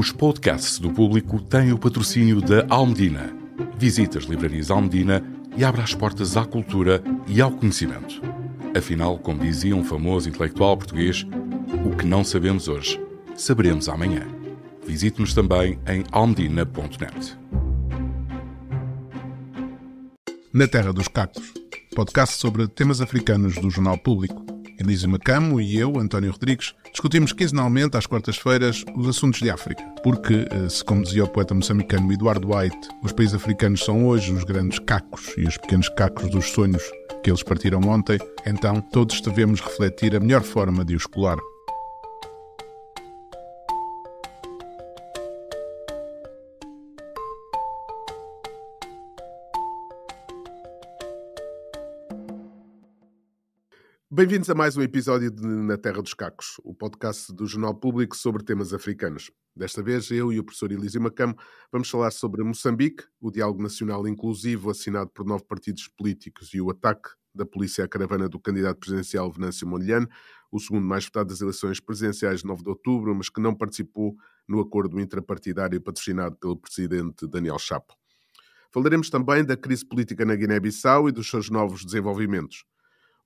Os podcasts do Público têm o patrocínio da Almedina. Visite as livrarias Almedina e abra as portas à cultura e ao conhecimento. Afinal, como dizia um famoso intelectual português, o que não sabemos hoje, saberemos amanhã. Visite-nos também em almedina.net. Na Terra dos Cactos, podcast sobre temas africanos do Jornal Público. Elísio Macamo e eu, António Rodrigues, discutimos quinzenalmente às quartas-feiras os assuntos de África. Porque, se como dizia o poeta moçambicano Eduardo White, os países africanos são hoje os grandes cacos e os pequenos cacos dos sonhos que eles partiram ontem, então todos devemos refletir a melhor forma de os colar. Bem-vindos a mais um episódio de Na Terra dos Cacos, o podcast do Jornal Público sobre temas africanos. Desta vez, eu e o professor Elísio Macamo vamos falar sobre Moçambique, o diálogo nacional inclusivo assinado por 9 partidos políticos e o ataque da polícia à caravana do candidato presidencial Venâncio Mondlane, o segundo mais votado das eleições presidenciais de 9 de outubro, mas que não participou no acordo intrapartidário patrocinado pelo presidente Daniel Chapo. Falaremos também da crise política na Guiné-Bissau e dos seus novos desenvolvimentos.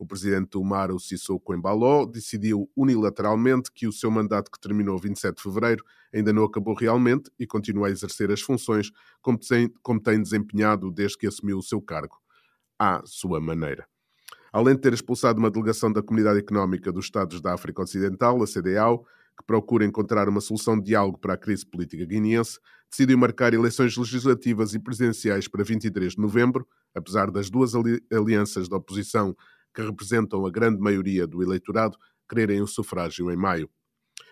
O presidente Umaro Sissoko Embaló decidiu unilateralmente que o seu mandato, que terminou 27 de fevereiro, ainda não acabou realmente e continua a exercer as funções como tem desempenhado desde que assumiu o seu cargo, à sua maneira. Além de ter expulsado uma delegação da Comunidade Económica dos Estados da África Ocidental, a CEDEAO, que procura encontrar uma solução de diálogo para a crise política guineense, decidiu marcar eleições legislativas e presidenciais para 23 de novembro, apesar das duas alianças da oposição que representam a grande maioria do eleitorado, quererem o sufrágio em maio.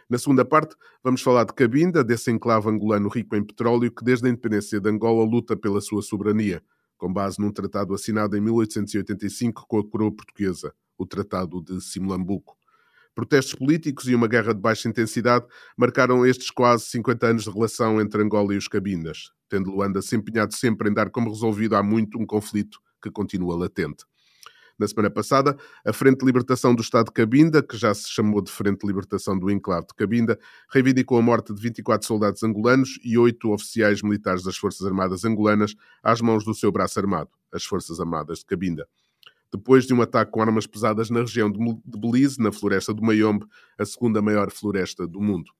Na segunda parte, vamos falar de Cabinda, desse enclave angolano rico em petróleo que desde a independência de Angola luta pela sua soberania, com base num tratado assinado em 1885 com a coroa portuguesa, o Tratado de Simulambuco. Protestos políticos e uma guerra de baixa intensidade marcaram estes quase 50 anos de relação entre Angola e os Cabindas, tendo Luanda se empenhado sempre em dar como resolvido há muito um conflito que continua latente. Na semana passada, a Frente de Libertação do Estado de Cabinda, que já se chamou de Frente de Libertação do Enclave de Cabinda, reivindicou a morte de 24 soldados angolanos e 8 oficiais militares das Forças Armadas angolanas às mãos do seu braço armado, as Forças Armadas de Cabinda. Depois de um ataque com armas pesadas na região de Belize, na floresta do Mayombe, a segunda maior floresta do mundo.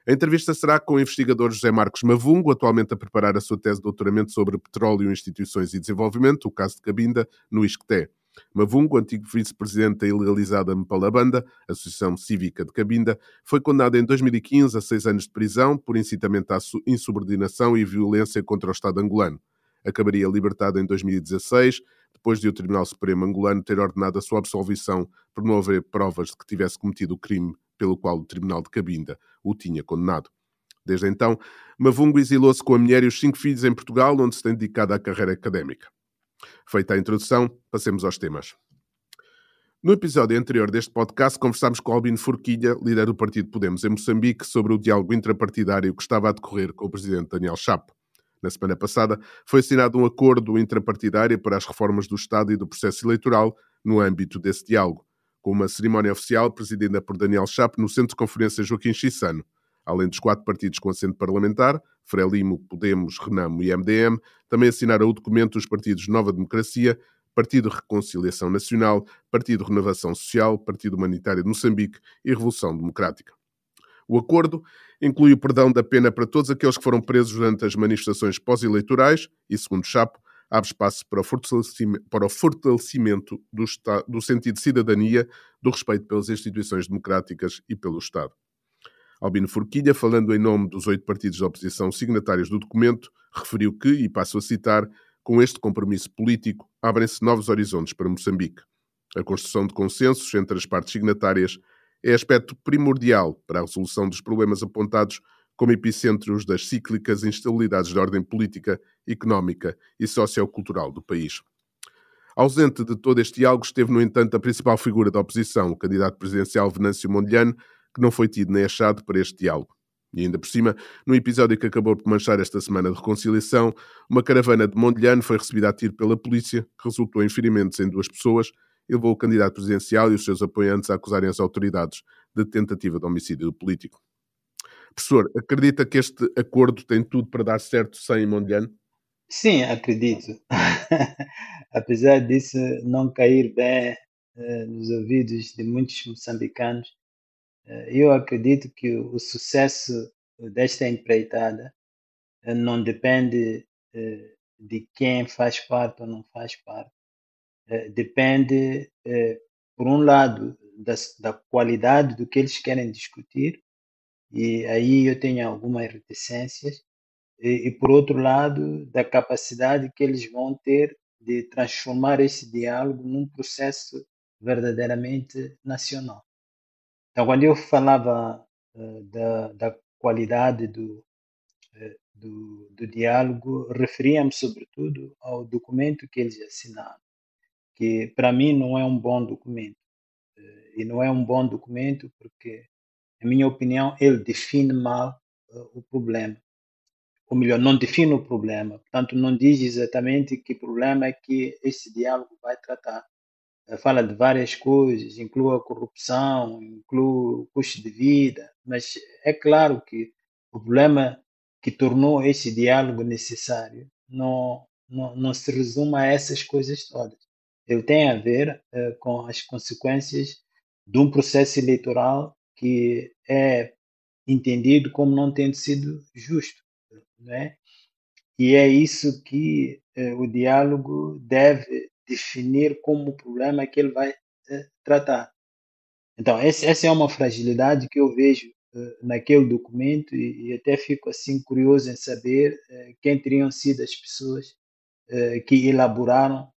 A entrevista será com o investigador José Marcos Mavungo, atualmente a preparar a sua tese de doutoramento sobre petróleo, instituições e desenvolvimento, o caso de Cabinda, no ISCTE. Mavungo, antigo vice-presidente da ilegalizada Mpalabanda, Associação Cívica de Cabinda, foi condenado em 2015 a 6 anos de prisão por incitamento à insubordinação e violência contra o Estado angolano. Acabaria libertado em 2016, depois de o Tribunal Supremo angolano ter ordenado a sua absolvição por não haver provas de que tivesse cometido o crime pelo qual o Tribunal de Cabinda o tinha condenado. Desde então, Mavungo exilou-se com a mulher e os 5 filhos em Portugal, onde se tem dedicado à carreira académica. Feita a introdução, passemos aos temas. No episódio anterior deste podcast, conversámos com Albino Forquilha, líder do Partido Podemos em Moçambique, sobre o diálogo intrapartidário que estava a decorrer com o presidente Daniel Chapo. Na semana passada, foi assinado um acordo intrapartidário para as reformas do Estado e do processo eleitoral no âmbito desse diálogo, com uma cerimónia oficial presidida por Daniel Chapo no Centro de Conferência Joaquim Chissano. Além dos 4 partidos com assento parlamentar, Frelimo, Podemos, Renamo e MDM, também assinaram o documento os partidos Nova Democracia, Partido Reconciliação Nacional, Partido Renovação Social, Partido Humanitário de Moçambique e Revolução Democrática. O acordo inclui o perdão da pena para todos aqueles que foram presos durante as manifestações pós-eleitorais e, segundo Chapo, abre espaço para o fortalecimento do sentido de cidadania, do respeito pelas instituições democráticas e pelo Estado. Albino Forquilha, falando em nome dos 8 partidos de oposição signatários do documento, referiu que, e passo a citar, com este compromisso político, abrem-se novos horizontes para Moçambique. A construção de consensos entre as partes signatárias é aspecto primordial para a resolução dos problemas apontados como epicentros das cíclicas instabilidades de ordem política, económica e sociocultural do país. Ausente de todo este diálogo esteve, no entanto, a principal figura da oposição, o candidato presidencial Venâncio Mondlane, que não foi tido nem achado para este diálogo. E ainda por cima, num episódio que acabou por manchar esta semana de reconciliação, uma caravana de Mondlane foi recebida a tiro pela polícia, que resultou em ferimentos em 2 pessoas e levou o candidato presidencial e os seus apoiantes a acusarem as autoridades de tentativa de homicídio político. Professor, acredita que este acordo tem tudo para dar certo sem Mondlane? Sim, acredito. Apesar disso não cair bem nos ouvidos de muitos moçambicanos, eu acredito que o sucesso desta empreitada não depende de quem faz parte ou não faz parte. Depende, por um lado, da qualidade do que eles querem discutir, e aí eu tenho algumas reticências, e por outro lado, da capacidade que eles vão ter de transformar esse diálogo num processo verdadeiramente nacional. Então, quando eu falava da qualidade do diálogo, referia-me sobretudo ao documento que eles assinaram, que para mim não é um bom documento. E não é um bom documento porque, na minha opinião, ele define mal o problema. Ou melhor, não define o problema. Portanto, não diz exatamente que problema é que esse diálogo vai tratar. Fala de várias coisas, inclui a corrupção, inclui o custo de vida, mas é claro que o problema que tornou esse diálogo necessário não se resume a essas coisas todas. Ele tem a ver com as consequências de um processo eleitoral que é entendido como não tendo sido justo, não é? E é isso que o diálogo deve definir como problema que ele vai tratar. Então, essa é uma fragilidade que eu vejo naquele documento e até fico assim curioso em saber quem teriam sido as pessoas que elaboraram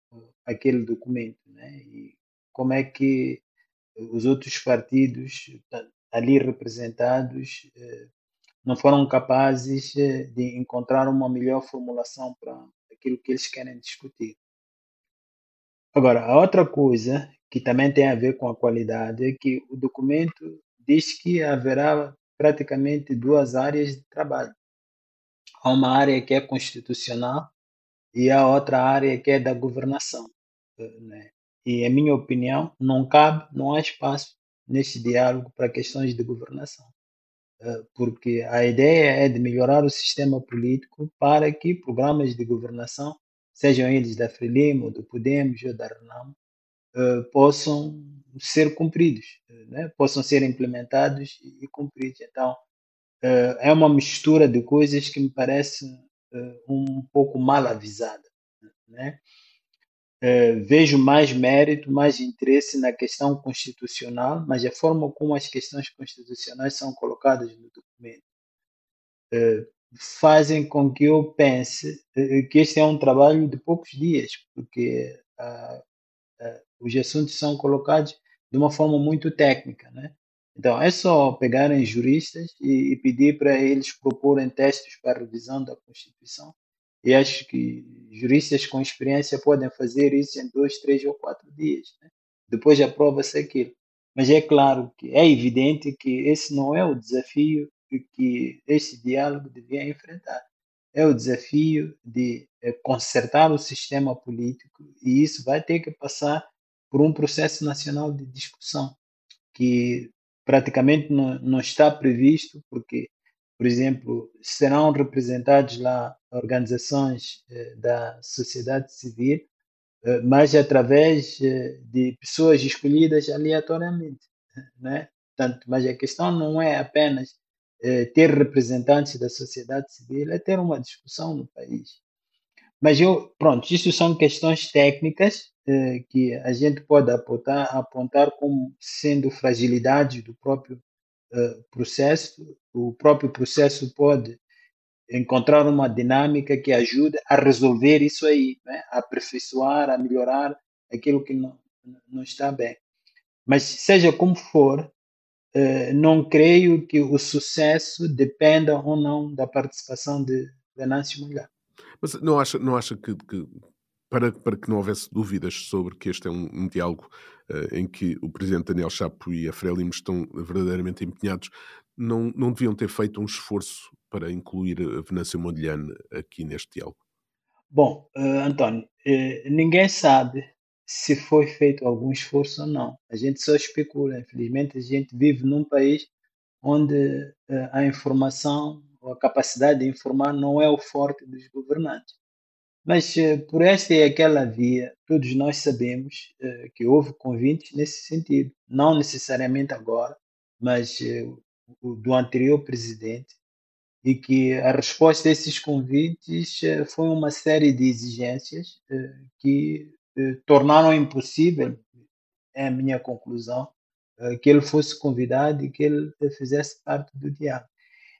aquele documento, né? E como é que os outros partidos ali representados não foram capazes de encontrar uma melhor formulação para aquilo que eles querem discutir. Agora, a outra coisa que também tem a ver com a qualidade é que o documento diz que haverá praticamente duas áreas de trabalho. Há uma área que é constitucional e há outra área que é da governação, né? E, em minha opinião, não há espaço neste diálogo para questões de governação, porque a ideia é de melhorar o sistema político para que programas de governação, sejam eles da Frelimo, do Podemos ou da Renamo, possam ser cumpridos, né? Possam ser implementados e cumpridos. Então, é uma mistura de coisas que me parece um pouco mal avisada, né? Vejo mais mérito, mais interesse na questão constitucional, mas a forma como as questões constitucionais são colocadas no documento fazem com que eu pense que este é um trabalho de poucos dias, porque os assuntos são colocados de uma forma muito técnica, né? Então, é só pegarem juristas e pedir para eles proporem textos para a revisão da Constituição. E acho que juristas com experiência podem fazer isso em 2, 3 ou 4 dias, né? Depois aprova-se aquilo. Mas é claro que é evidente que esse não é o desafio que este diálogo devia enfrentar. É o desafio de consertar o sistema político e isso vai ter que passar por um processo nacional de discussão que praticamente não está previsto porque, por exemplo, serão representados lá organizações da sociedade civil, mas através de pessoas escolhidas aleatoriamente, né? Portanto, mas a questão não é apenas ter representantes da sociedade civil, é ter uma discussão no país. Mas pronto, isso são questões técnicas que a gente pode apontar como sendo fragilidades do próprio processo. O próprio processo pode encontrar uma dinâmica que ajude a resolver isso aí, né? A aperfeiçoar, a melhorar aquilo que não está bem. Mas seja como for, não creio que o sucesso dependa ou não da participação de Venâncio Mondlane. Mas não acha que para que não houvesse dúvidas sobre que este é um diálogo em que o presidente Daniel Chapo e a Frelimo estão verdadeiramente empenhados, não deviam ter feito um esforço para incluir a Venâncio Mondlane aqui neste diálogo? Bom, António, ninguém sabe se foi feito algum esforço ou não. A gente só especula. Infelizmente, a gente vive num país onde a informação, ou a capacidade de informar não é o forte dos governantes. Mas por esta e aquela via, todos nós sabemos que houve convites nesse sentido, não necessariamente agora, mas do anterior presidente, e que a resposta a esses convites foi uma série de exigências que tornaram impossível, é a minha conclusão, que ele fosse convidado e que ele fizesse parte do diálogo.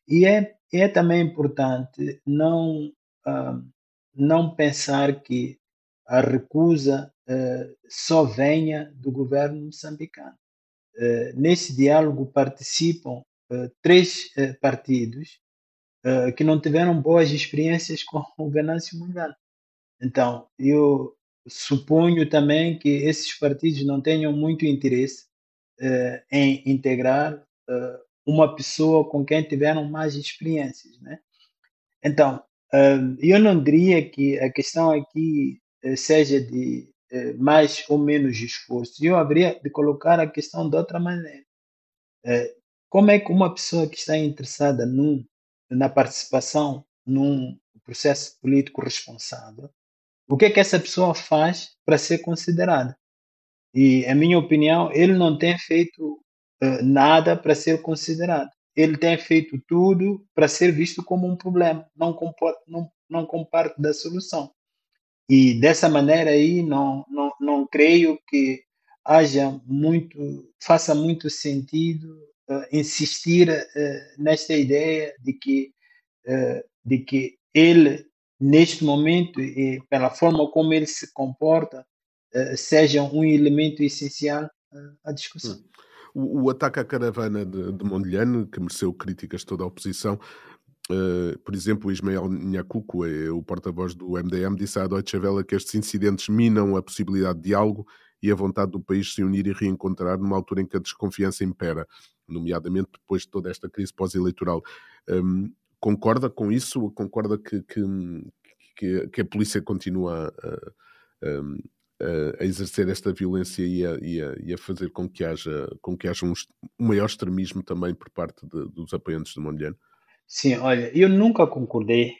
E é também importante ah, não pensar que a recusa só venha do governo moçambicano. Nesse diálogo participam três partidos que não tiveram boas experiências com o Venâncio Mondlane. Então, eu suponho também que esses partidos não tenham muito interesse em integrar uma pessoa com quem tiveram mais experiências, né? Então, eu não diria que a questão aqui seja de mais ou menos esforço. Eu haveria de colocar a questão de outra maneira. Como é que uma pessoa que está interessada na participação num processo político responsável, o que é que essa pessoa faz para ser considerada? E, a minha opinião, ele não tem feito nada para ser considerado. Ele tem feito tudo para ser visto como um problema, não como parte da solução. E dessa maneira aí, não creio que faça muito sentido insistir nesta ideia de que ele, neste momento, e pela forma como ele se comporta, seja um elemento essencial à discussão. O ataque à caravana de Mondlane, que mereceu críticas de toda a oposição, por exemplo, o Ismael Nhacuco, o porta-voz do MDM, disse à Deutsche Welle que estes incidentes minam a possibilidade de diálogo e a vontade do país se unir e reencontrar numa altura em que a desconfiança impera, nomeadamente depois de toda esta crise pós-eleitoral. Concorda com isso? Concorda que a polícia continua a exercer esta violência e a fazer com que haja um maior extremismo também por parte dos apoiantes de Mondlane? Sim, olha, eu nunca concordei,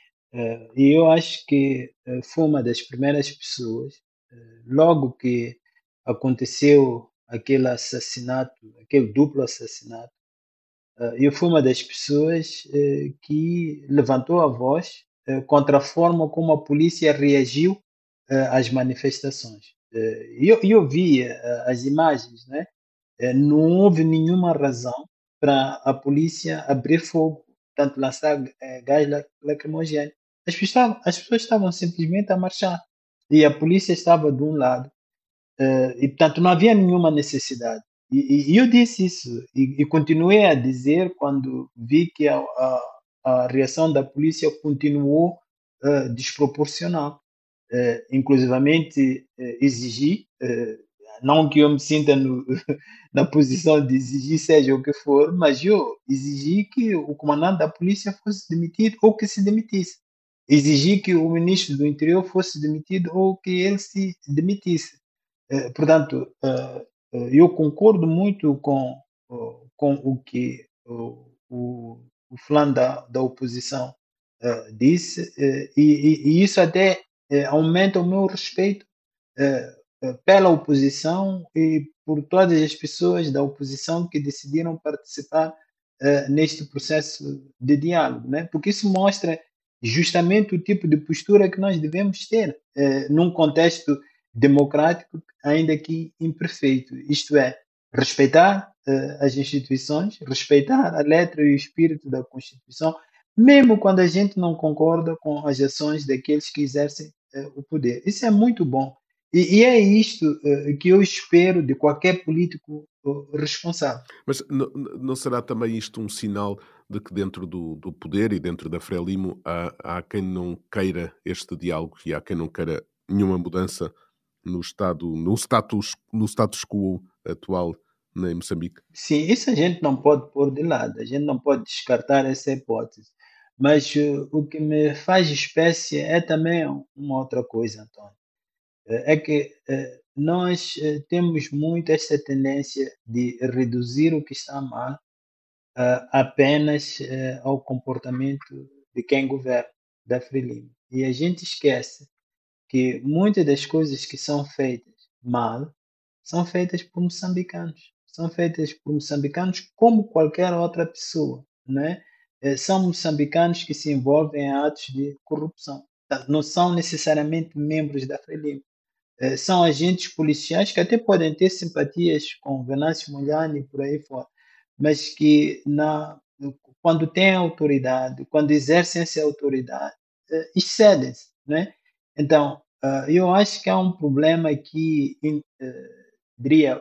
e eu acho que foi uma das primeiras pessoas, logo que aconteceu aquele assassinato, aquele duplo assassinato, eu fui uma das pessoas que levantou a voz contra a forma como a polícia reagiu às manifestações. Eu vi as imagens, né? Não houve nenhuma razão para a polícia abrir fogo, tanto lançar gás lacrimogéneo. As pessoas estavam simplesmente a marchar e a polícia estava de um lado e, portanto, não havia nenhuma necessidade. E eu disse isso e continuei a dizer quando vi que a reação da polícia continuou desproporcional. Inclusivamente, exigi, não que eu me sinta na posição de exigir seja o que for, mas eu exigi que o comandante da polícia fosse demitido ou que se demitisse. Exigi que o ministro do interior fosse demitido ou que ele se demitisse. Portanto, eu concordo muito com o que o fulano da oposição disse, e isso até aumenta o meu respeito pela oposição e por todas as pessoas da oposição que decidiram participar neste processo de diálogo, né? Porque isso mostra justamente o tipo de postura que nós devemos ter num contexto democrático, ainda que imperfeito, isto é, respeitar as instituições, respeitar a letra e o espírito da Constituição, mesmo quando a gente não concorda com as ações daqueles que exercem o poder. Isso é muito bom. E é isto que eu espero de qualquer político responsável. Mas não será também isto um sinal de que dentro do poder e dentro da Frelimo há quem não queira este diálogo e há quem não queira nenhuma mudança no status quo atual em Moçambique? Sim, isso a gente não pode pôr de lado, a gente não pode descartar essa hipótese. Mas o que me faz espécie é também uma outra coisa, António. É que nós temos muito esta tendência de reduzir o que está mal apenas ao comportamento de quem governa, da Frelimo. E a gente esquece que muitas das coisas que são feitas mal são feitas por moçambicanos. São feitas por moçambicanos como qualquer outra pessoa, não é? São moçambicanos que se envolvem em atos de corrupção. Não são necessariamente membros da Frelimo. São agentes policiais que até podem ter simpatias com Venâncio Mondlane e por aí fora, mas que quando têm autoridade, quando exercem essa autoridade, excedem-se, né? Então, eu acho que há um problema aqui, diria,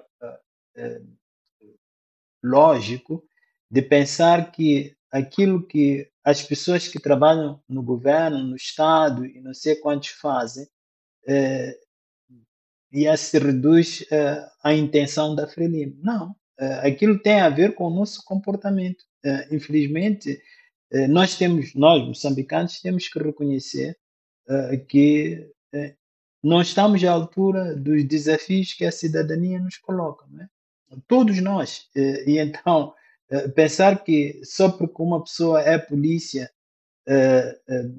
lógico, de pensar que aquilo que as pessoas que trabalham no governo, no Estado e não sei quantos fazem, e se reduz à intenção da Frelimo. Não, aquilo tem a ver com o nosso comportamento. Infelizmente, nós moçambicanos, temos que reconhecer que não estamos à altura dos desafios que a cidadania nos coloca, não é? Todos nós. E então, pensar que só porque uma pessoa é polícia,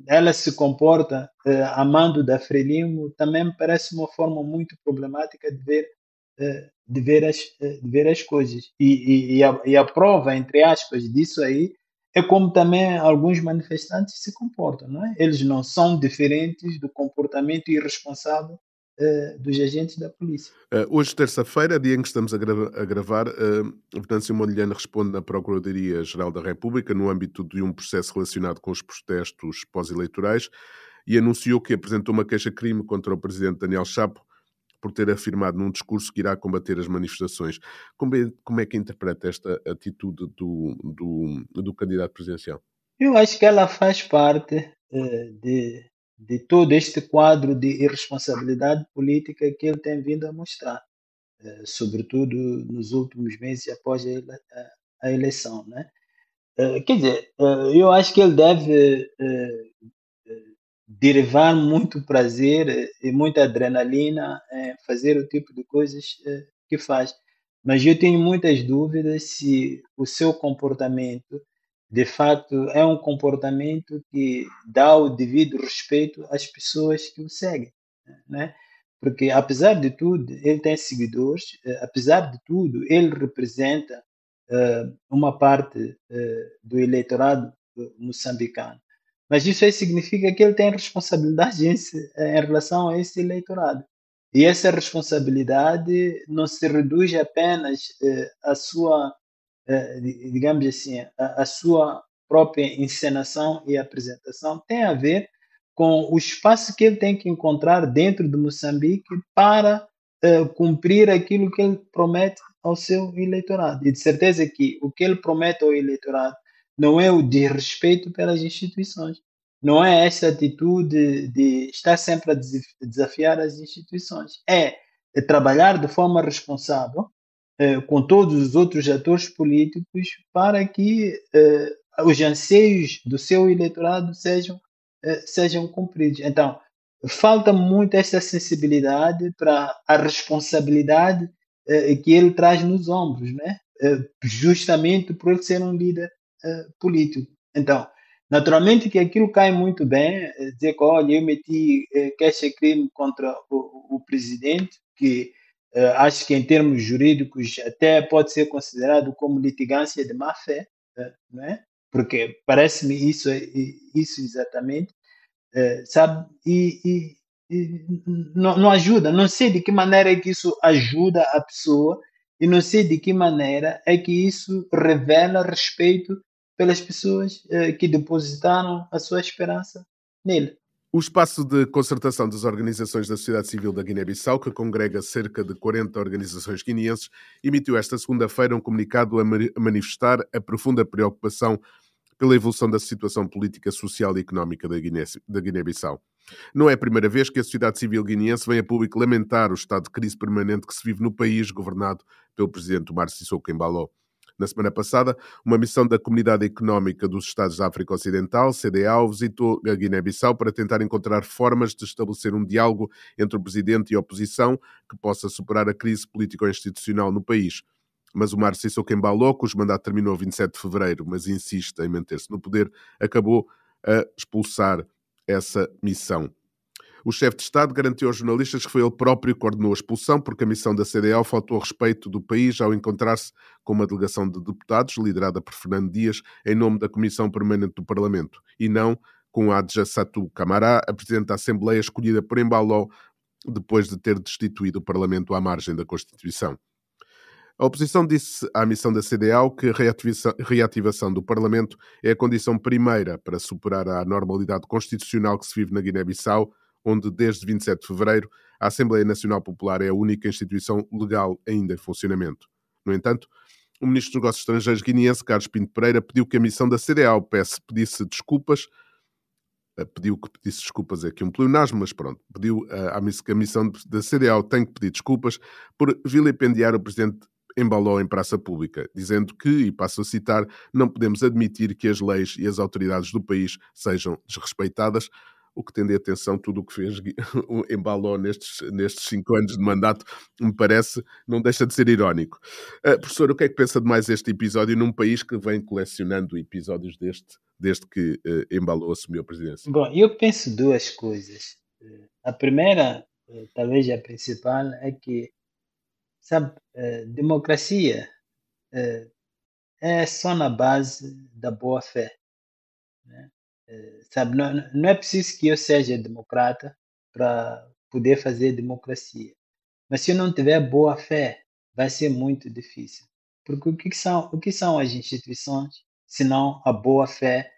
ela se comporta a mando da Frelimo, também me parece uma forma muito problemática de ver as coisas. E a prova, entre aspas, disso aí é como também alguns manifestantes se comportam, não é? Eles não são diferentes do comportamento irresponsável dos agentes da polícia. Hoje, terça-feira, dia em que estamos a gravar, Venâncio Mondlane responde na Procuradoria-Geral da República no âmbito de um processo relacionado com os protestos pós-eleitorais e anunciou que apresentou uma queixa-crime contra o presidente Daniel Chapo por ter afirmado num discurso que irá combater as manifestações. Como é que interpreta esta atitude do candidato presidencial? Eu acho que ela faz parte de todo este quadro de irresponsabilidade política que ele tem vindo a mostrar, sobretudo nos últimos meses após a eleição, né? Quer dizer, eu acho que ele deve derivar muito prazer e muita adrenalina em fazer o tipo de coisas que faz. Mas eu tenho muitas dúvidas se o seu comportamento, de fato, é um comportamento que dá o devido respeito às pessoas que o seguem, né? Porque, apesar de tudo, ele tem seguidores, apesar de tudo, ele representa uma parte do eleitorado moçambicano. Mas isso aí significa que ele tem responsabilidade em relação a esse eleitorado. E essa responsabilidade não se reduz apenas à sua, digamos assim, à sua própria encenação e apresentação, tem a ver com o espaço que ele tem que encontrar dentro de Moçambique para cumprir aquilo que ele promete ao seu eleitorado. E de certeza que o que ele promete ao eleitorado não é o desrespeito pelas instituições. Não é essa atitude de estar sempre a desafiar as instituições. É trabalhar de forma responsável com todos os outros atores políticos para que os anseios do seu eleitorado sejam cumpridos. Então, falta muito essa sensibilidade para a responsabilidade que ele traz nos ombros, né? Justamente por ele ser um líder político. Então, naturalmente que aquilo cai muito bem, dizer que, olha, eu meti queixa-crime contra o presidente, que acho que em termos jurídicos até pode ser considerado como litigância de má-fé, né? Porque parece-me isso exatamente, sabe? E não ajuda, não sei de que maneira é que isso ajuda a pessoa e não sei de que maneira é que isso revela respeito pelas pessoas que depositaram a sua esperança nele. O espaço de concertação das organizações da sociedade civil da Guiné-Bissau, que congrega cerca de 40 organizações guineenses, emitiu esta segunda-feira um comunicado a manifestar a profunda preocupação pela evolução da situação política, social e económica da Guiné-Bissau. Não é a primeira vez que a sociedade civil guineense vem a público lamentar o estado de crise permanente que se vive no país, governado pelo presidente Omar Sissoko Embaló. Na semana passada, uma missão da Comunidade Económica dos Estados da África Ocidental, CEDEAO, visitou a Guiné-Bissau para tentar encontrar formas de estabelecer um diálogo entre o presidente e a oposição que possa superar a crise político-institucional no país. Mas o Umaro Sissoko Embaló, cujo mandato terminou 27 de fevereiro, mas insiste em manter-se no poder, acabou a expulsar essa missão. O chefe de Estado garantiu aos jornalistas que foi ele próprio que coordenou a expulsão, porque a missão da CDAO faltou ao respeito do país ao encontrar-se com uma delegação de deputados, liderada por Fernando Dias, em nome da Comissão Permanente do Parlamento, e não com a Adja Satou Camara, a Presidente da Assembleia escolhida por Embaló, depois de ter destituído o Parlamento à margem da Constituição. A oposição disse à missão da CDAO que a reativação do Parlamento é a condição primeira para superar a anormalidade constitucional que se vive na Guiné-Bissau, onde desde 27 de fevereiro a Assembleia Nacional Popular é a única instituição legal ainda em funcionamento. No entanto, o Ministro dos Negócios Estrangeiros guineense, Carlos Pinto Pereira, pediu que a missão da CDAO pedisse desculpas. Pediu que pedisse desculpas, é aqui um pleonasmo, mas pronto. Pediu que a missão da CDAO tem que pedir desculpas por vilipendiar o Presidente Embaló em praça pública, dizendo que, e passo a citar, não podemos admitir que as leis e as autoridades do país sejam desrespeitadas, o que tende a atenção tudo o que fez o Embaló nestes 5 anos de mandato, me parece, não deixa de ser irónico. Professor, o que é que pensa de mais este episódio num país que vem colecionando episódios desde que Embaló assumiu a presidência? Bom, eu penso duas coisas. A primeira, talvez a principal, é que, sabe, democracia é só na base da boa-fé, né? Sabe, não é preciso que eu seja democrata para poder fazer democracia. Mas se eu não tiver boa-fé, vai ser muito difícil. Porque o que são as instituições, se não a boa-fé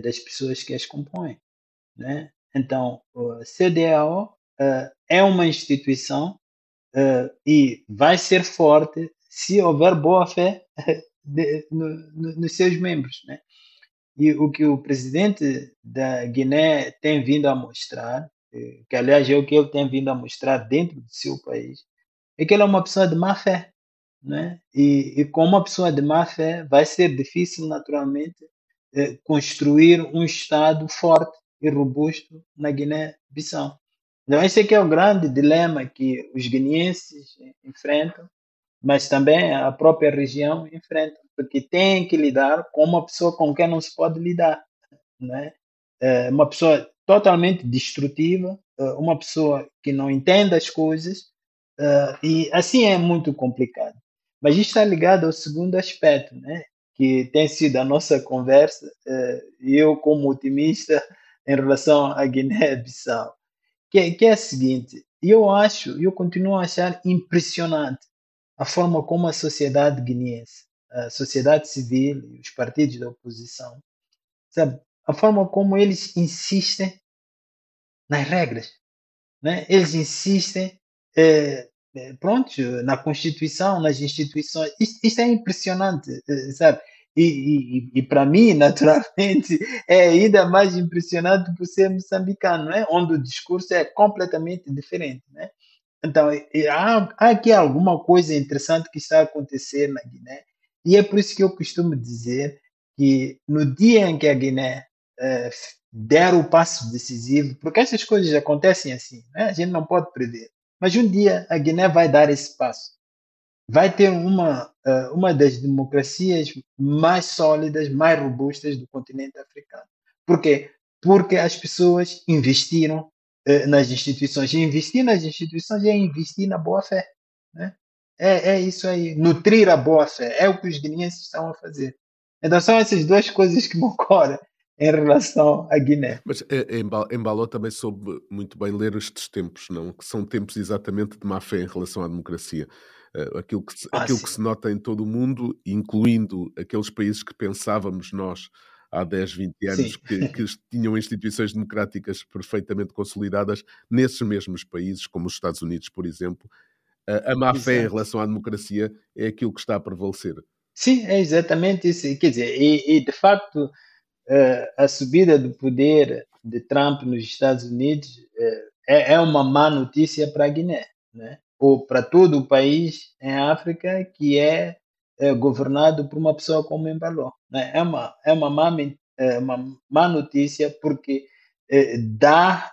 das pessoas que as compõem, né? Então, a CDAO é uma instituição e vai ser forte se houver boa-fé nos seus membros, né? E o que o presidente da Guiné tem vindo a mostrar, que aliás é o que ele tem vindo a mostrar dentro do seu país, é que ele é uma pessoa de má fé, né? E com uma pessoa de má fé vai ser difícil, naturalmente, construir um Estado forte e robusto na Guiné-Bissau. Então, esse aqui é o grande dilema que os guineenses enfrentam, mas também a própria região enfrenta, porque tem que lidar com uma pessoa com quem não se pode lidar, né? Uma pessoa totalmente destrutiva, uma pessoa que não entende as coisas, e assim é muito complicado. Mas isto está ligado ao segundo aspecto, né? Que tem sido a nossa conversa, e eu como otimista em relação à Guiné-Bissau, que é a seguinte: eu continuo a achar impressionante a forma como a sociedade guineense, a sociedade civil e os partidos da oposição, sabe, a forma como eles insistem nas regras, né? Eles insistem, pronto, na Constituição, nas instituições. Isto é impressionante, sabe? E para mim, naturalmente, é ainda mais impressionante por ser moçambicano, né? Onde o discurso é completamente diferente, né? Então, há aqui alguma coisa interessante que está a acontecer na Guiné, e é por isso que eu costumo dizer que no dia em que a Guiné der o passo decisivo, porque essas coisas acontecem assim, né? A gente não pode prever, mas um dia a Guiné vai dar esse passo, vai ter uma das democracias mais sólidas, mais robustas do continente africano. Por quê? Porque as pessoas investiram nas instituições. E investir nas instituições é investir na boa-fé, né? É isso aí, nutrir a boa-fé. É o que os guineenses estão a fazer. Então são essas duas coisas que me ocorrem em relação à Guiné. Mas Embaló também soube muito bem ler estes tempos, não? Que são tempos exatamente de má fé em relação à democracia. Aquilo que se nota em todo o mundo, incluindo aqueles países que pensávamos nós há 10, 20 anos que tinham instituições democráticas perfeitamente consolidadas, nesses mesmos países, como os Estados Unidos, por exemplo, a má fé em relação à democracia é aquilo que está a prevalecer. Sim, é exatamente isso. Quer dizer, e de facto a subida do poder de Trump nos Estados Unidos é uma má notícia para a Guiné, né? Ou para todo o país em África que é governado por uma pessoa como Embaló, né? É uma má notícia porque dá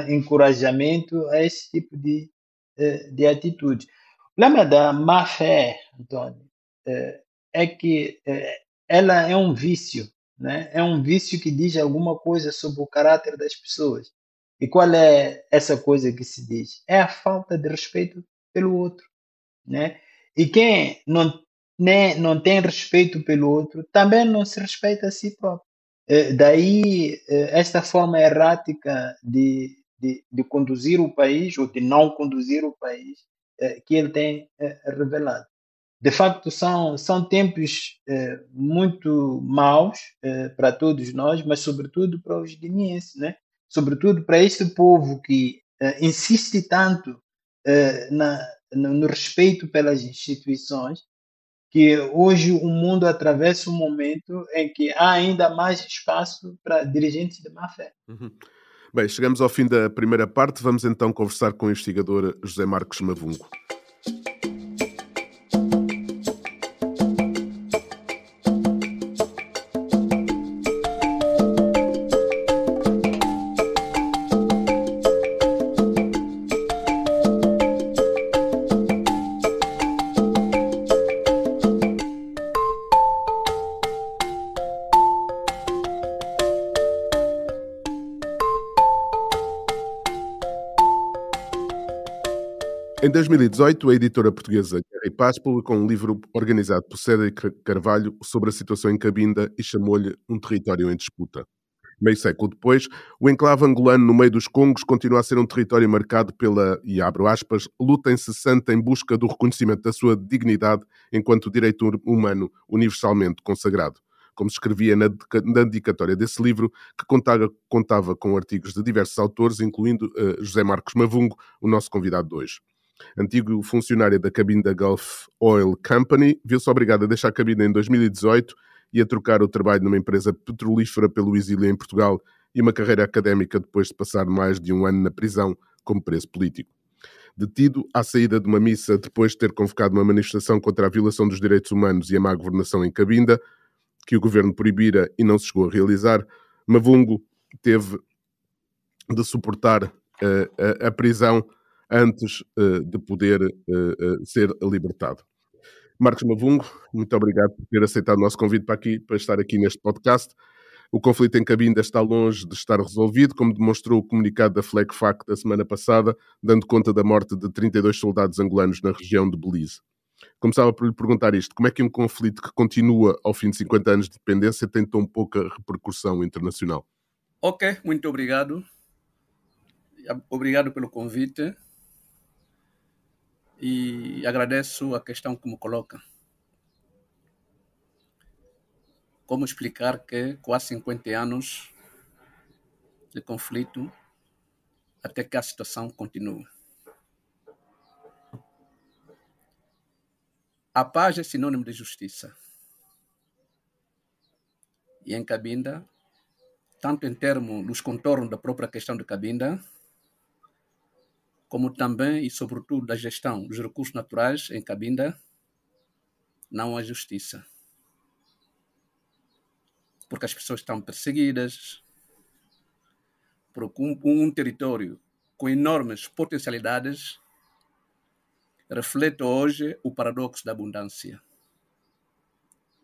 encorajamento a esse tipo de atitude. Lembra da má fé, Antônio? é que ela é um vício, né? É um vício que diz alguma coisa sobre o caráter das pessoas. E qual é essa coisa que se diz? É a falta de respeito pelo outro, né? E quem não tem respeito pelo outro também não se respeita a si próprio. Daí esta forma errática de conduzir o país ou de não conduzir o país que ele tem revelado. De facto, são tempos muito maus para todos nós, mas sobretudo para os guineenses, né? Sobretudo para este povo que insiste tanto no respeito pelas instituições, que hoje o mundo atravessa um momento em que há ainda mais espaço para dirigentes de má fé. Uhum. Bem, chegamos ao fim da primeira parte. Vamos então conversar com o investigador José Marcos Mavungo. Em 2018, a editora portuguesa Guerra e Paz publicou um livro organizado por Cédric Carvalho sobre a situação em Cabinda e chamou-lhe Um Território em Disputa. Meio século depois, o enclave angolano no meio dos Congos continua a ser um território marcado pela, e abro aspas, luta incessante em busca do reconhecimento da sua dignidade enquanto direito humano universalmente consagrado. Como se escrevia na dedicatória desse livro, que contava com artigos de diversos autores, incluindo José Marcos Mavungo, o nosso convidado de hoje. Antigo funcionário da Cabinda Gulf Oil Company, viu-se obrigado a deixar a Cabinda em 2018 e a trocar o trabalho numa empresa petrolífera pelo exílio em Portugal e uma carreira académica depois de passar mais de um ano na prisão como preso político. Detido à saída de uma missa depois de ter convocado uma manifestação contra a violação dos direitos humanos e a má governação em Cabinda, que o governo proibira e não se chegou a realizar, Mavungo teve de suportar a prisão antes de poder ser libertado. Marcos Mavungo, muito obrigado por ter aceitado o nosso convite para estar aqui neste podcast. O conflito em Cabinda está longe de estar resolvido, como demonstrou o comunicado da FLECFAC da semana passada, dando conta da morte de 32 soldados angolanos na região de Belize. Começava por lhe perguntar isto: como é que um conflito que continua ao fim de 50 anos de dependência tem tão pouca repercussão internacional? Ok, muito obrigado. Obrigado pelo convite. E agradeço a questão que me coloca. Como explicar que quase 50 anos de conflito até que a situação continue? A paz é sinônimo de justiça. E em Cabinda, tanto em termos dos contornos da própria questão de Cabinda, como também e sobretudo da gestão dos recursos naturais em Cabinda, não há justiça. Porque as pessoas estão perseguidas, porque um território com enormes potencialidades reflete hoje o paradoxo da abundância.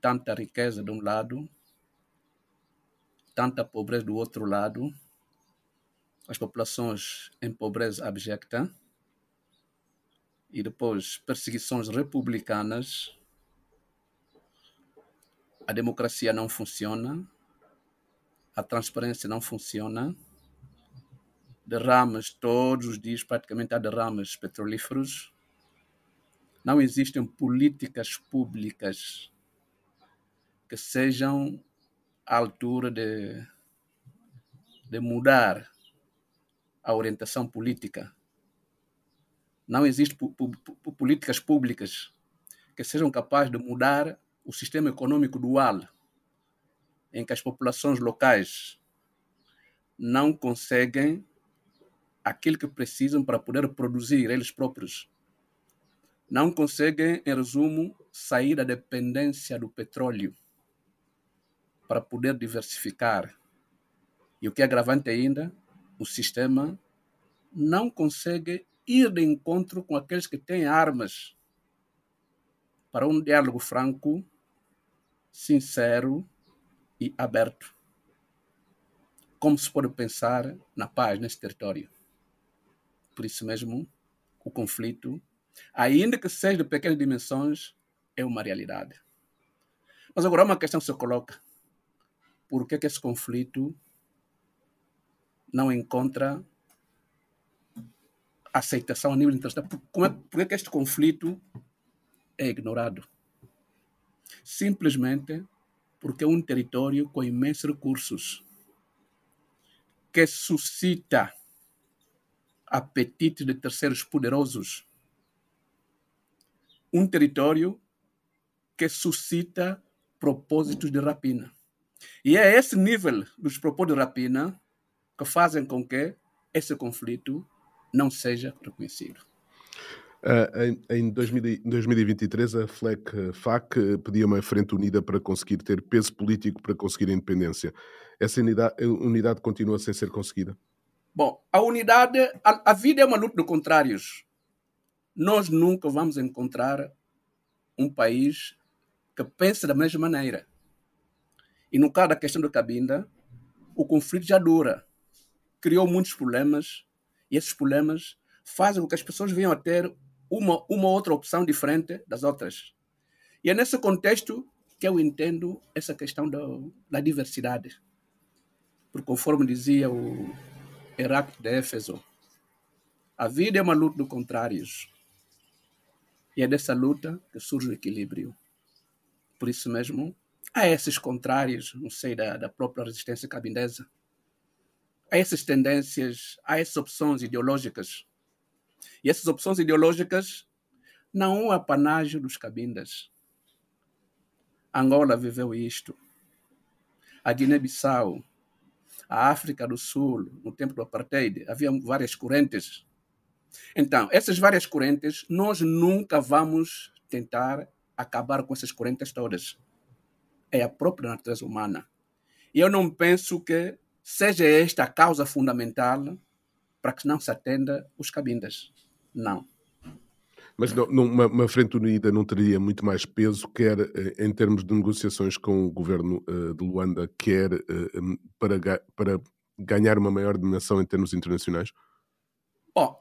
Tanta riqueza de um lado, tanta pobreza do outro lado, as populações em pobreza abjecta e depois perseguições republicanas. A democracia não funciona, a transparência não funciona, derrames todos os dias, praticamente há derrames petrolíferos. Não existem políticas públicas que sejam à altura de mudar a orientação política. Não existem políticas públicas que sejam capazes de mudar o sistema econômico dual, em que as populações locais não conseguem aquilo que precisam para poder produzir eles próprios. Não conseguem, em resumo, sair da dependência do petróleo para poder diversificar. E o que é agravante ainda, o sistema não consegue ir de encontro com aqueles que têm armas para um diálogo franco, sincero e aberto. Como se pode pensar na paz nesse território? Por isso mesmo, o conflito, ainda que seja de pequenas dimensões, é uma realidade. Mas agora uma questão se coloca. Por que esse conflito não encontra aceitação a nível internacional? Por que este conflito é ignorado? Simplesmente porque é um território com imensos recursos que suscita apetite de terceiros poderosos. Um território que suscita propósitos de rapina. E é esse nível dos propósitos de rapina que fazem com que esse conflito não seja reconhecido. Em 2023, a FLEC-FAC pedia uma frente unida para conseguir ter peso político para conseguir a independência. Essa unidade continua sem ser conseguida? Bom, a unidade, a vida é uma luta de contrários. Nós nunca vamos encontrar um país que pense da mesma maneira. E no caso da questão do Cabinda, o conflito já dura. Criou muitos problemas, e esses problemas fazem com que as pessoas venham a ter uma outra opção diferente das outras. E é nesse contexto que eu entendo essa questão da diversidade. Porque, conforme dizia o Heráclito de Éfeso, a vida é uma luta de contrários. E é dessa luta que surge o equilíbrio. Por isso mesmo, há esses contrários no seio da própria resistência cabindesa. Há essas tendências, há essas opções ideológicas. E essas opções ideológicas não são apanágio dos cabindas. Angola viveu isto. A Guiné-Bissau, a África do Sul, no tempo do apartheid, havia várias correntes. Então, essas várias correntes, nós nunca vamos tentar acabar com essas correntes todas. É a própria natureza humana. E eu não penso que seja esta a causa fundamental para que não se atenda os cabindas. Não. Mas uma frente unida não teria muito mais peso, quer em termos de negociações com o governo de Luanda, quer para ganhar uma maior dimensão em termos internacionais? Bom,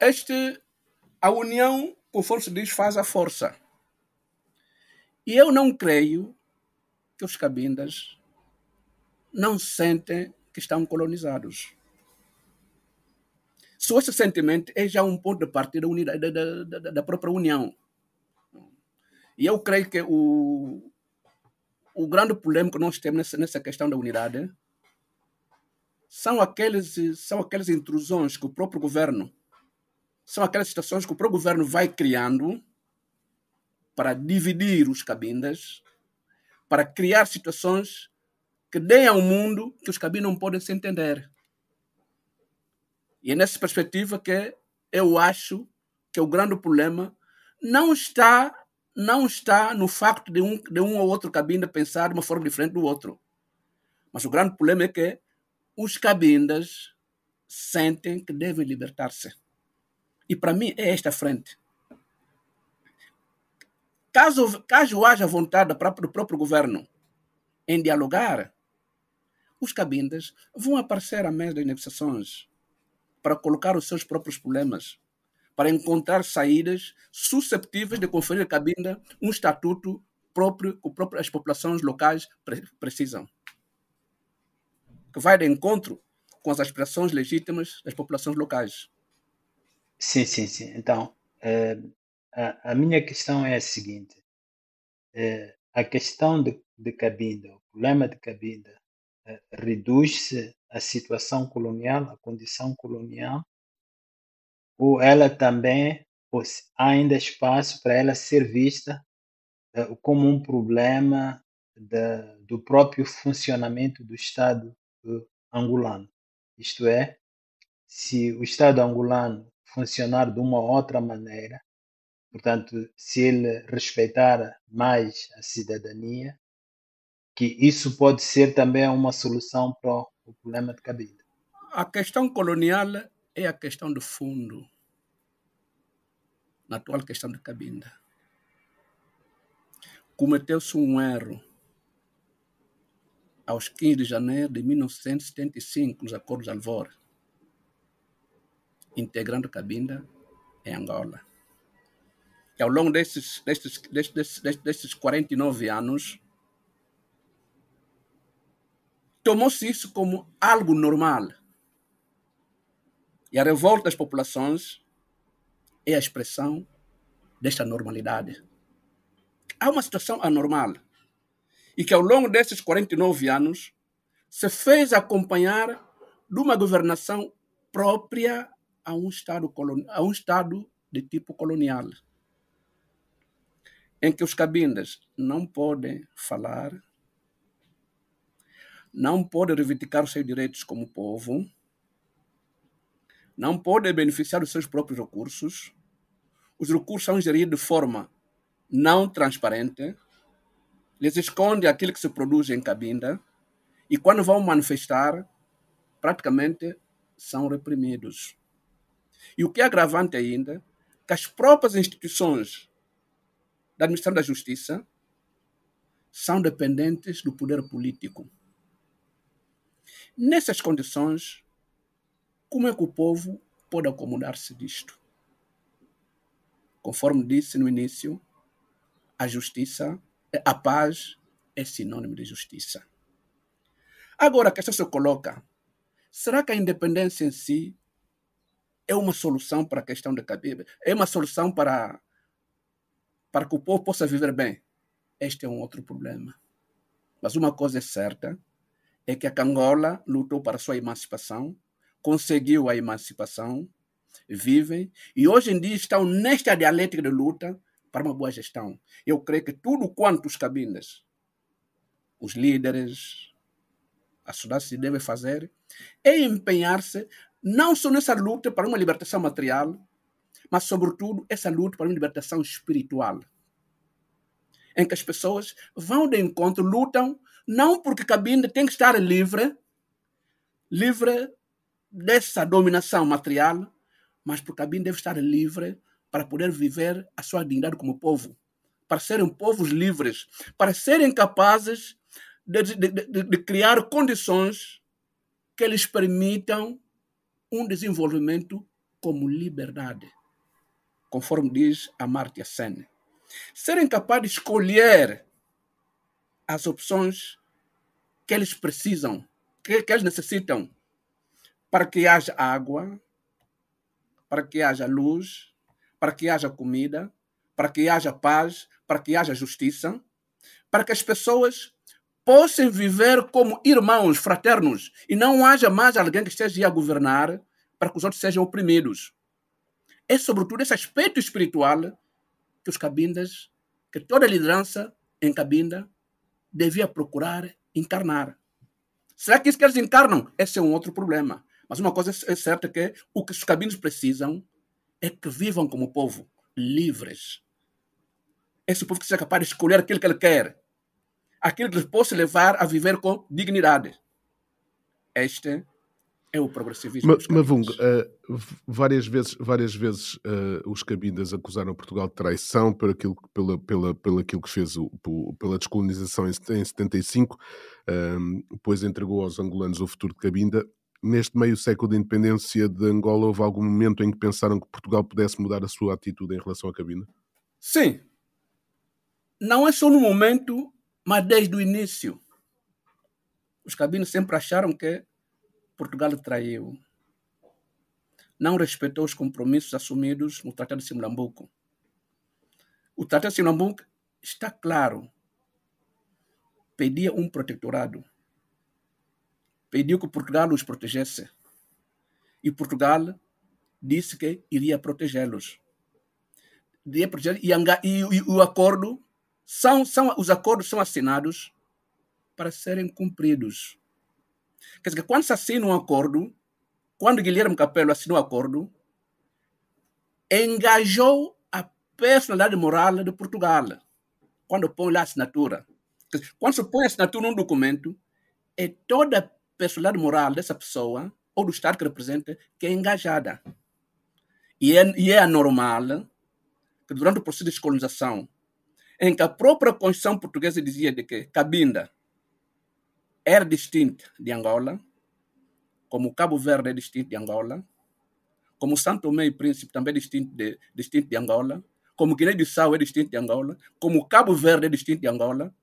a união, conforme se diz, faz a força. E eu não creio que os cabindas não sentem que estão colonizados. Só esse sentimento é já um ponto de partida da própria União. E eu creio que o grande problema que nós temos nessa questão da unidade são aquelas intrusões que o próprio governo, são aquelas situações que o próprio governo vai criando para dividir os cabindas, para criar situações que deem ao mundo que os cabindas não podem se entender. E é nessa perspectiva que eu acho que o grande problema não está no facto de um ou outro cabinda pensar de uma forma diferente do outro. Mas o grande problema é que os cabindas sentem que devem libertar-se. E para mim é esta a frente. Caso haja vontade do próprio governo em dialogar, os cabindas vão aparecer à mesa das negociações para colocar os seus próprios problemas, para encontrar saídas susceptíveis de conferir à cabinda um estatuto próprio que as populações locais precisam, que vai de encontro com as aspirações legítimas das populações locais. Sim. Então, a minha questão é a seguinte. A questão de Cabinda, o problema de Cabinda, reduz-se à situação colonial, à condição colonial, ou ela também, há ainda espaço para ela ser vista como um problema do próprio funcionamento do Estado angolano. Isto é, se o Estado angolano funcionar de uma outra maneira, portanto, se ele respeitar mais a cidadania, que isso pode ser também uma solução para o problema de Cabinda. A questão colonial é a questão do fundo na atual questão de Cabinda. cometeu-se um erro aos 15 de janeiro de 1975, nos Acordos de Alvor, integrando Cabinda em Angola. E ao longo destes 49 anos, tomou-se isso como algo normal. E a revolta das populações é a expressão desta normalidade. Há uma situação anormal e que ao longo desses 49 anos se fez acompanhar de uma governação própria a um Estado de tipo colonial, em que os cabindas não podem falar, não podem reivindicar os seus direitos como povo, não podem beneficiar dos seus próprios recursos. Os recursos são geridos de forma não transparente, lhes esconde aquilo que se produz em Cabinda e quando vão manifestar, praticamente são reprimidos. E o que é agravante ainda, que as próprias instituições da administração da justiça são dependentes do poder político. Nessas condições, como é que o povo pode acomodar-se disto? Conforme disse no início, a paz é sinônimo de justiça. Agora a questão se coloca, será que a independência em si é uma solução para a questão da Cabinda? É uma solução para que o povo possa viver bem? Este é um outro problema. Mas uma coisa é certa, é que a Angola lutou para a sua emancipação, conseguiu a emancipação, vivem e hoje em dia estão nesta dialética de luta para uma boa gestão. Eu creio que tudo quanto os cabindas, os líderes, a sociedade se deve fazer é empenhar-se não só nessa luta para uma libertação material, mas sobretudo essa luta para uma libertação espiritual, em que as pessoas vão de encontro, lutam, não porque Cabinda tem que estar livre dessa dominação material, mas porque Cabinda deve estar livre para poder viver a sua dignidade como povo, para serem povos livres, para serem capazes de criar condições que lhes permitam um desenvolvimento como liberdade, conforme diz Amartya Sen. Serem capazes de escolher as opções que eles precisam, que eles necessitam, para que haja água, para que haja luz, para que haja comida, para que haja paz, para que haja justiça, para que as pessoas possam viver como irmãos fraternos e não haja mais alguém que esteja a governar para que os outros sejam oprimidos. É sobretudo esse aspecto espiritual que os cabindas, que toda a liderança em Cabinda devia procurar encarnar. Será que isso que eles encarnam? Esse é um outro problema. Mas uma coisa é certa, que o que os cabindas precisam é que vivam como povo, livres. Esse povo que seja capaz de escolher aquilo que ele quer, aquilo que lhes possa levar a viver com dignidade. Este é o progressivismo dos cabindas. Mavungo, várias vezes os cabindas acusaram Portugal de traição por aquilo que fez pela descolonização em 75, depois entregou aos angolanos o futuro de Cabinda. Neste meio século de independência de Angola, houve algum momento em que pensaram que Portugal pudesse mudar a sua atitude em relação à Cabinda? Sim. Não é só no momento, mas desde o início. Os cabindas sempre acharam que Portugal traiu. Não respeitou os compromissos assumidos no Tratado de Simlambuco. O Tratado de Simlambuco está claro. Pedia um protetorado. Pediu que Portugal os protegesse. E Portugal disse que iria protegê-los. E o acordo os acordos são assinados para serem cumpridos. Quer dizer, quando se assina um acordo, quando Guilherme Capello assinou o acordo, engajou a personalidade moral de Portugal, quando põe lá a assinatura. Quer dizer, quando se põe a assinatura num documento, é toda a personalidade moral dessa pessoa, ou do Estado que representa, que é engajada. E é anormal que durante o processo de descolonização, em que a própria Constituição portuguesa dizia de que Cabinda era distinto de Angola, como Cabo Verde é distinto de Angola, como São Tomé e Príncipe também é distinto de Angola, como Guiné-Bissau é distinto de Angola, como Cabo Verde é distinto de Angola,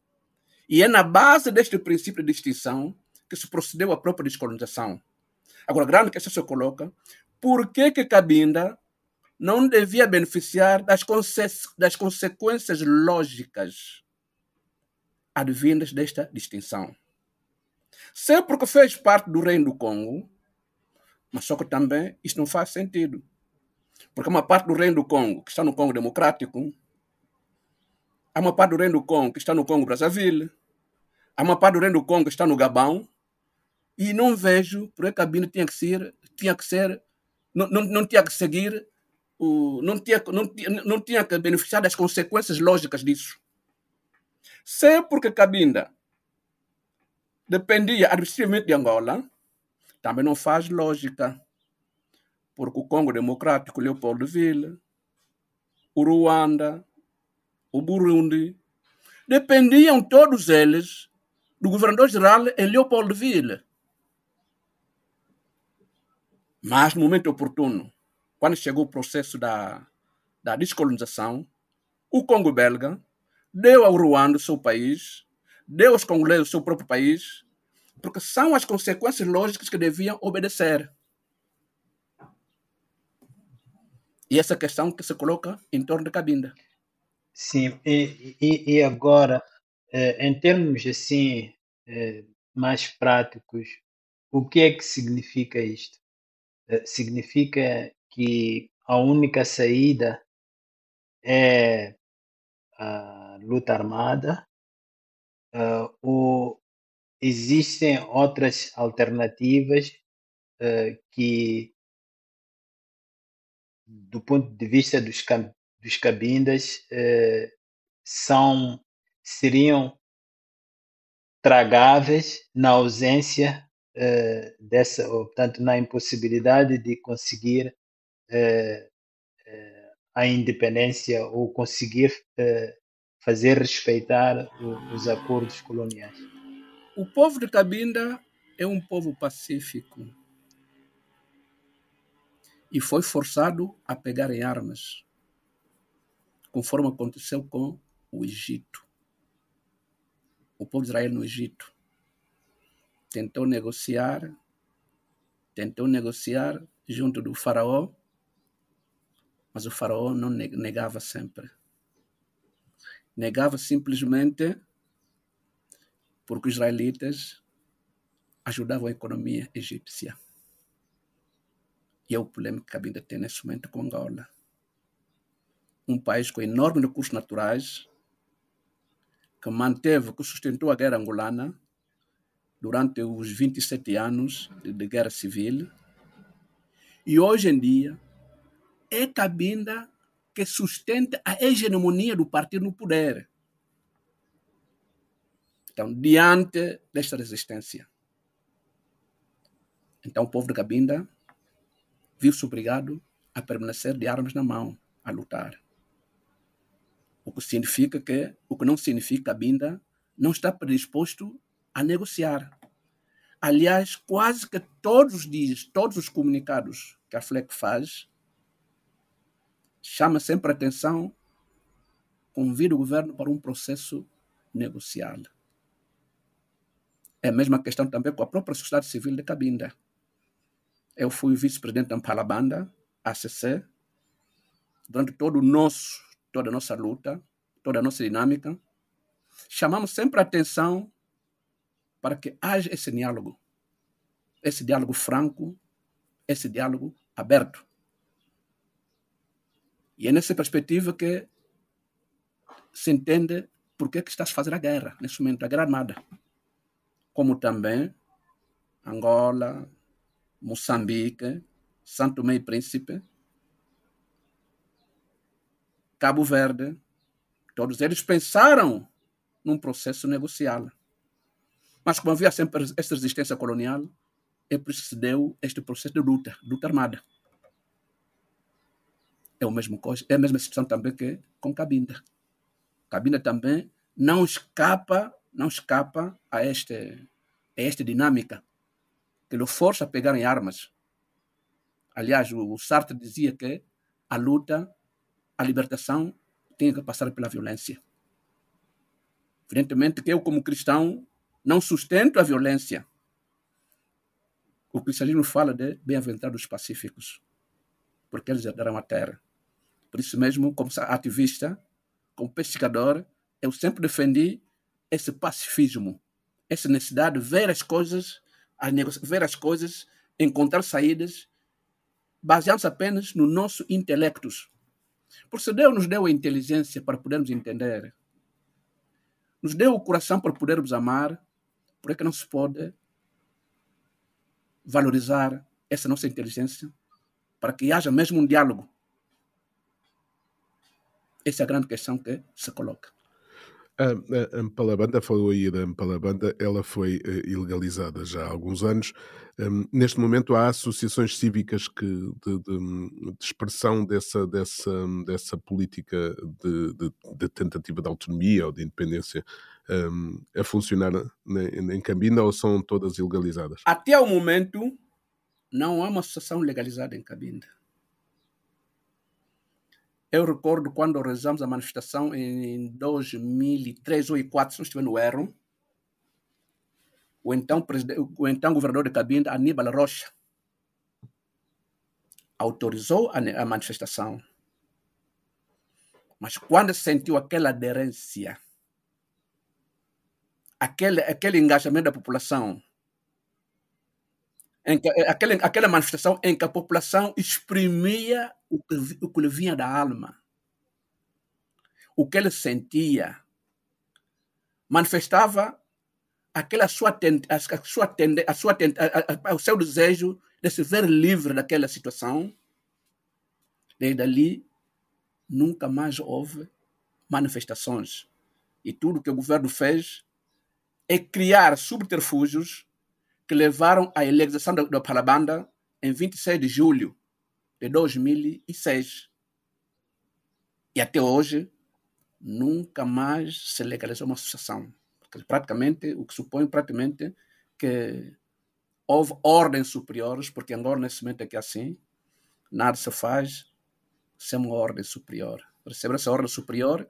e é na base deste princípio de distinção que se procedeu à própria descolonização. Agora, a grande questão se coloca, por que Cabinda não devia beneficiar das consequências lógicas advindas desta distinção? Se é porque fez parte do Reino do Congo, mas só que também isso não faz sentido. Porque há uma parte do Reino do Congo que está no Congo Democrático, há uma parte do Reino do Congo que está no Congo Brazzaville, há uma parte do Reino do Congo que está no Gabão, e não vejo por que Cabinda não tinha que seguir, não tinha que beneficiar das consequências lógicas disso. Se é porque Cabinda dependia administrativamente de Angola, também não faz lógica, porque o Congo Democrático, Leopoldville, o Ruanda, o Burundi, dependiam todos eles do governador-geral em Leopoldville. Mas, no momento oportuno, quando chegou o processo da descolonização, o Congo belga deu ao Ruanda o seu país, deu aos congoleses o seu próprio país, porque são as consequências lógicas que deviam obedecer. E essa questão que se coloca em torno de Cabinda. Sim, e agora, em termos assim mais práticos, o que é que significa isto? Significa que a única saída é a luta armada, ou existem outras alternativas que, do ponto de vista dos cabindas, seriam tragáveis na ausência dessa, ou, portanto, na impossibilidade de conseguir a independência ou conseguir fazer respeitar os acordos coloniais. O povo de Cabinda é um povo pacífico e foi forçado a pegar em armas, conforme aconteceu com o Egito. O povo de Israel no Egito tentou negociar junto do faraó, mas o faraó não negava sempre. Negava simplesmente porque os israelitas ajudavam a economia egípcia. E é o problema que Cabinda tem nesse momento com Angola. Um país com enormes recursos naturais, que sustentou a guerra angolana durante os 27 anos de guerra civil. E hoje em dia é Cabinda que sustenta a hegemonia do partido no poder. Então, diante desta resistência, então o povo de Cabinda viu-se obrigado a permanecer de armas na mão, a lutar. O que não significa que Cabinda não está predisposto a negociar. Aliás, quase que todos os dias, todos os comunicados que a FLEC faz, chama sempre a atenção, convida o governo para um processo negocial. É a mesma questão também com a própria sociedade civil de Cabinda. Eu fui vice-presidente da Mpalabanda, ACC, durante toda a nossa luta, toda a nossa dinâmica. Chamamos sempre a atenção para que haja esse diálogo franco, esse diálogo aberto. E é nessa perspectiva que se entende por que está a se fazer a guerra, nesse momento, a guerra armada. Como também Angola, Moçambique, São Tomé e Príncipe, Cabo Verde, todos eles pensaram num processo negocial. Mas como havia sempre esta resistência colonial, é por isso que se deu este processo de luta armada. É a mesma situação também que com Cabinda. Cabinda também não escapa a esta dinâmica que lhe força a pegar em armas. Aliás, o Sartre dizia que a luta, a libertação, tem que passar pela violência. Evidentemente que eu, como cristão, não sustento a violência. O cristianismo fala de bem-aventurados pacíficos, porque eles herdarão a terra. Por isso mesmo, como ativista, como pescador, eu sempre defendi esse pacifismo, essa necessidade de ver as coisas, encontrar saídas, baseando-se apenas no nosso intelecto. Porque se Deus nos deu a inteligência para podermos entender, nos deu o coração para podermos amar, por que não se pode valorizar essa nossa inteligência para que haja mesmo um diálogo? Essa é a grande questão que se coloca. A Mpalabanda, falou aí da Mpalabanda, ela foi ilegalizada já há alguns anos. Neste momento há associações cívicas de expressão dessa política de tentativa de autonomia ou de independência a funcionar em Cabinda, ou são todas ilegalizadas? Até o momento não há uma associação legalizada em Cabinda. Eu recordo quando realizamos a manifestação em 2003 ou 2004, se não estiver no erro, o então governador de Cabinda, Aníbal Rocha, autorizou a manifestação. Mas quando sentiu aquela aderência, aquele engajamento da população, aquela manifestação em que a população exprimia o que lhe vinha da alma, o que ele sentia, manifestava o seu desejo de se ver livre daquela situação. Desde ali, nunca mais houve manifestações. E tudo que o governo fez é criar subterfúgios que levaram à legalização da Mpalabanda em 26 de julho de 2006. E até hoje, nunca mais se legalizou uma associação. Porque praticamente, o que supõe praticamente que houve ordens superiores, porque agora nesse momento é que é assim, nada se faz sem uma ordem superior. Receber essa ordem superior,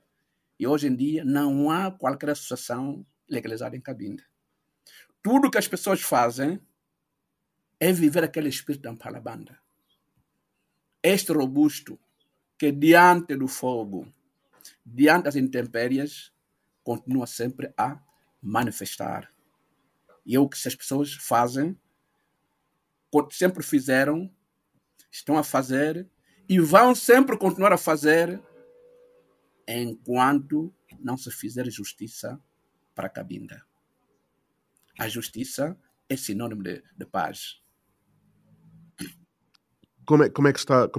e hoje em dia não há qualquer associação legalizada em Cabinda. Tudo que as pessoas fazem é viver aquele espírito da Mpalabanda. Este robusto que diante do fogo, diante das intempéries, continua sempre a manifestar. E é o que as pessoas fazem, sempre fizeram, estão a fazer e vão sempre continuar a fazer enquanto não se fizer justiça para Cabinda. A justiça é sinônimo de paz. Como é que está,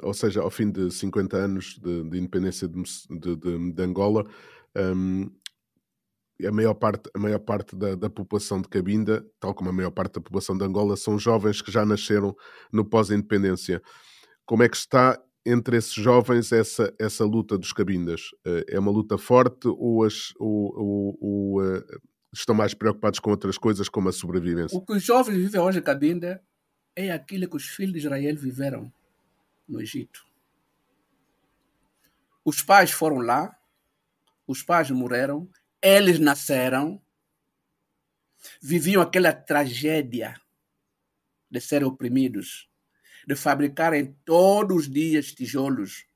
ou seja, ao fim de 50 anos de independência de Angola, a maior parte da população de Cabinda, tal como a maior parte da população de Angola, são jovens que já nasceram no pós-independência. Como é que está entre esses jovens essa luta dos Cabindas? É uma luta forte ou estão mais preocupados com outras coisas, como a sobrevivência? O que os jovens vivem hoje em Cabinda é aquilo que os filhos de Israel viveram no Egito. Os pais foram lá, os pais morreram, eles nasceram, viviam aquela tragédia de serem oprimidos, de fabricarem todos os dias tijolos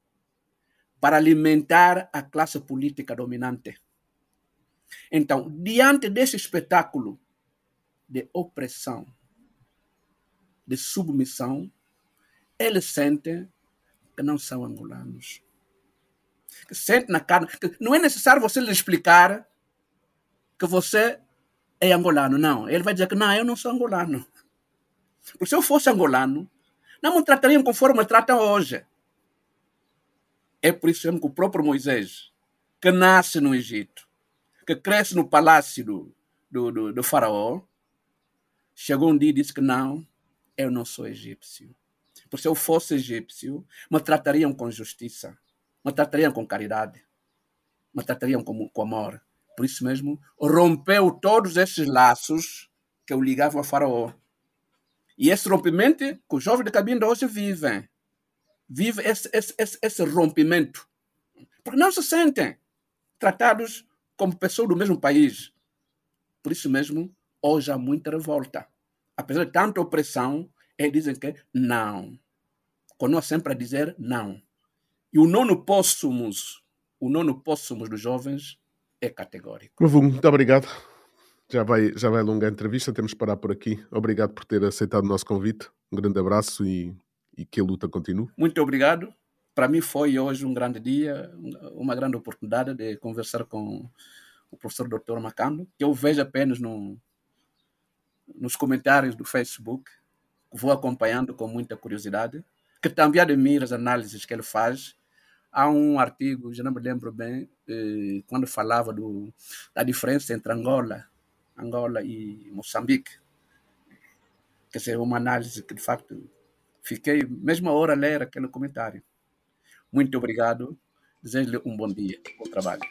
para alimentar a classe política dominante. Então, diante desse espetáculo de opressão, de submissão, eles sentem que não são angolanos. Que sentem na carne. Que não é necessário você lhe explicar que você é angolano. Não. Ele vai dizer que não, eu não sou angolano. Porque se eu fosse angolano, não me tratariam conforme me tratam hoje. É por isso mesmo que o próprio Moisés, que nasce no Egito, que cresce no palácio do faraó, chegou um dia e disse que não, eu não sou egípcio. Porque se eu fosse egípcio, me tratariam com justiça, me tratariam com caridade. mas tratariam com amor. Por isso mesmo, rompeu todos esses laços que o ligavam a Faraó. E esse rompimento que os jovens de Cabinda hoje vivem. Vive esse rompimento. Porque não se sentem tratados como pessoas do mesmo país. Por isso mesmo, hoje há muita revolta. Apesar de tanta opressão, eles dizem que não. Continuam sempre a dizer não. E o nono póssumos dos jovens é categórico. Muito obrigado. Já vai longa a entrevista, temos que parar por aqui. Obrigado por ter aceitado o nosso convite. Um grande abraço e que a luta continue. Muito obrigado. Para mim foi hoje um grande dia, uma grande oportunidade de conversar com o professor Dr. Macando, que eu vejo apenas nos comentários do Facebook, vou acompanhando com muita curiosidade, que também admiro as análises que ele faz. Há um artigo, já não me lembro bem, quando falava da diferença entre Angola e Moçambique. Quer dizer, uma análise que, de facto, fiquei mesmo a hora a ler aquele comentário. Muito obrigado. Desejo-lhe um bom dia, bom trabalho.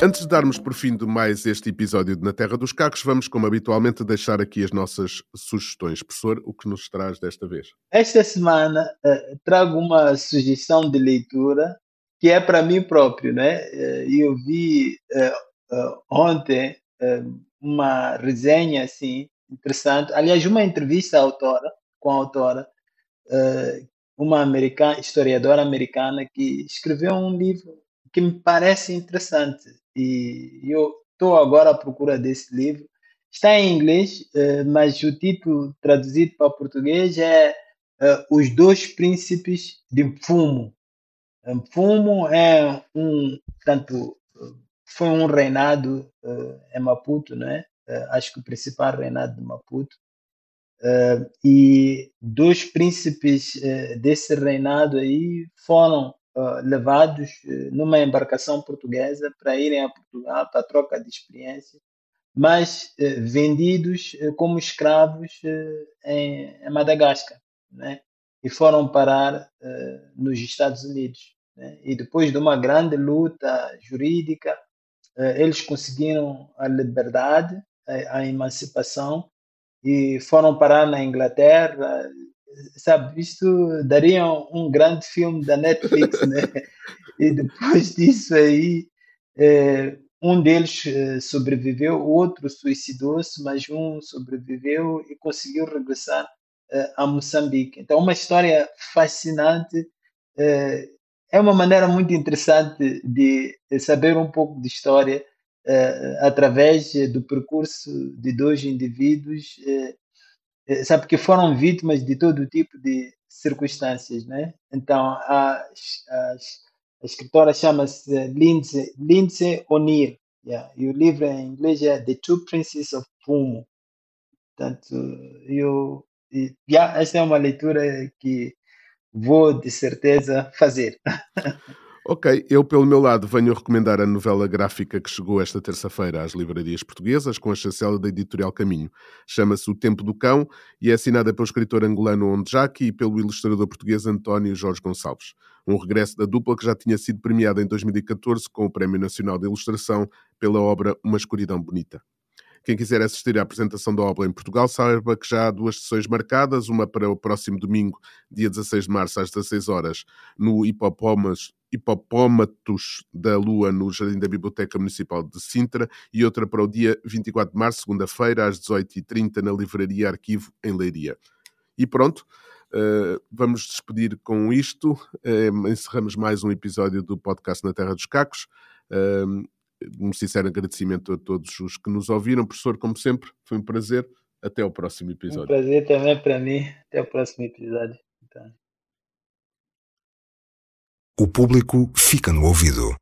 Antes de darmos por fim de mais este episódio de Na Terra dos Cacos, vamos, como habitualmente, deixar aqui as nossas sugestões. Professor, o que nos traz desta vez? Esta semana trago uma sugestão de leitura que é para mim próprio, né? Eu vi ontem uma resenha assim interessante, aliás, uma entrevista com a autora, uma historiadora americana que escreveu um livro que me parece interessante. E eu estou agora à procura desse livro. Está em inglês, mas o título traduzido para português é Os Dois Príncipes de Mfumu. Mfumu foi um reinado em Maputo, né? Acho que o principal reinado de Maputo. E dois príncipes desse reinado aí foram levados numa embarcação portuguesa para irem a Portugal para troca de experiência, mas vendidos como escravos em Madagascar, né? E foram parar nos Estados Unidos, né? E depois de uma grande luta jurídica, eles conseguiram a liberdade, a emancipação, e foram parar na Inglaterra. Sabe, isto daria um grande filme da Netflix, né? E depois disso aí, um deles sobreviveu, o outro suicidou-se, mas um sobreviveu e conseguiu regressar a Moçambique. Então, uma história fascinante. É uma maneira muito interessante de saber um pouco de história através do percurso de dois indivíduos, sabe, que foram vítimas de todo tipo de circunstâncias, né? Então, a escritora chama-se Lindsay O'Neill, e o livro em inglês é The Two Princes of Fumo. Portanto, esta é uma leitura que vou, de certeza, fazer. Ok, eu pelo meu lado venho recomendar a novela gráfica que chegou esta terça-feira às livrarias portuguesas com a chancela da Editorial Caminho. Chama-se O Tempo do Cão e é assinada pelo escritor angolano Ondjaki e pelo ilustrador português António Jorge Gonçalves. Um regresso da dupla que já tinha sido premiada em 2014 com o Prémio Nacional de Ilustração pela obra Uma Escuridão Bonita. Quem quiser assistir à apresentação da obra em Portugal, saiba que já há 2 sessões marcadas, uma para o próximo domingo, dia 16 de março, às 16 horas, no Hipopómatos da Lua, no Jardim da Biblioteca Municipal de Sintra, e outra para o dia 24 de março, segunda-feira, às 18h30, na Livraria Arquivo, em Leiria. E pronto, vamos despedir com isto. Encerramos mais um episódio do podcast Na Terra dos Cacos. Um sincero agradecimento a todos os que nos ouviram. Professor, como sempre, foi um prazer. Até ao próximo episódio. Um prazer também para mim. Até o próximo episódio. Então. O público fica no ouvido.